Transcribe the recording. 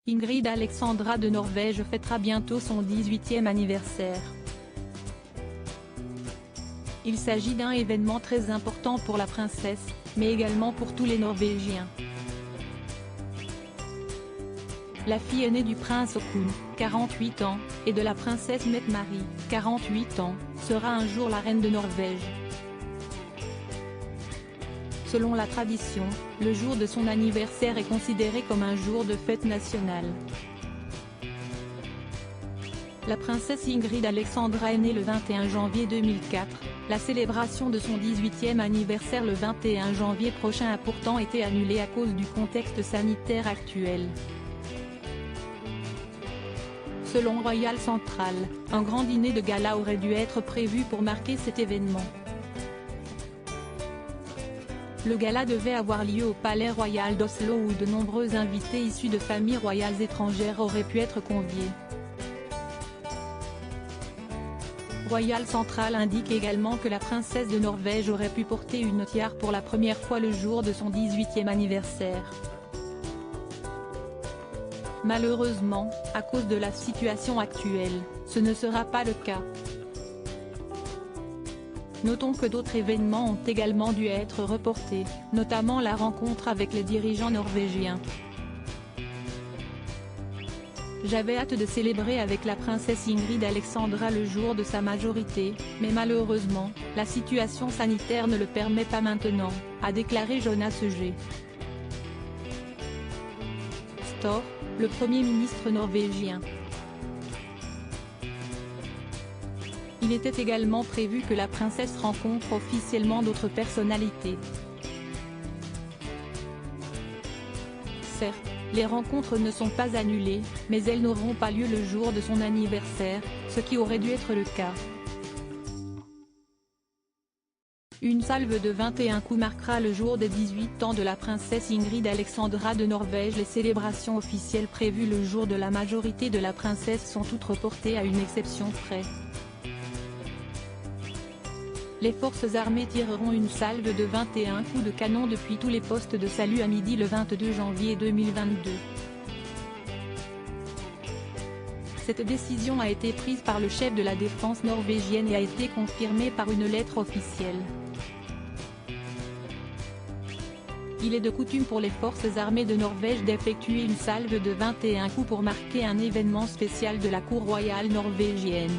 Ingrid Alexandra de Norvège fêtera bientôt son 18e anniversaire. Il s'agit d'un événement très important pour la princesse, mais également pour tous les Norvégiens. La fille aînée du prince Haakon, 48 ans, et de la princesse Mette-Marie, 48 ans, sera un jour la reine de Norvège. Selon la tradition, le jour de son anniversaire est considéré comme un jour de fête nationale. La princesse Ingrid Alexandra est née le 21 janvier 2004, la célébration de son 18e anniversaire le 21 janvier prochain a pourtant été annulée à cause du contexte sanitaire actuel. Selon Royal Central, un grand dîner de gala aurait dû être prévu pour marquer cet événement. Le gala devait avoir lieu au Palais Royal d'Oslo où de nombreux invités issus de familles royales étrangères auraient pu être conviés. Royal Central indique également que la princesse de Norvège aurait pu porter une tiare pour la première fois le jour de son 18e anniversaire. Malheureusement, à cause de la situation actuelle, ce ne sera pas le cas. Notons que d'autres événements ont également dû être reportés, notamment la rencontre avec les dirigeants norvégiens. J'avais hâte de célébrer avec la princesse Ingrid Alexandra le jour de sa majorité, mais malheureusement, la situation sanitaire ne le permet pas maintenant, a déclaré Jonas G. Støre, le Premier ministre norvégien. Il était également prévu que la princesse rencontre officiellement d'autres personnalités. Certes, les rencontres ne sont pas annulées, mais elles n'auront pas lieu le jour de son anniversaire, ce qui aurait dû être le cas. Une salve de 21 coups marquera le jour des 18 ans de la princesse Ingrid Alexandra de Norvège. Les célébrations officielles prévues le jour de la majorité de la princesse sont toutes reportées à une exception près. Les forces armées tireront une salve de 21 coups de canon depuis tous les postes de salut à midi le 22 janvier 2022. Cette décision a été prise par le chef de la défense norvégienne et a été confirmée par une lettre officielle. Il est de coutume pour les forces armées de Norvège d'effectuer une salve de 21 coups pour marquer un événement spécial de la cour royale norvégienne.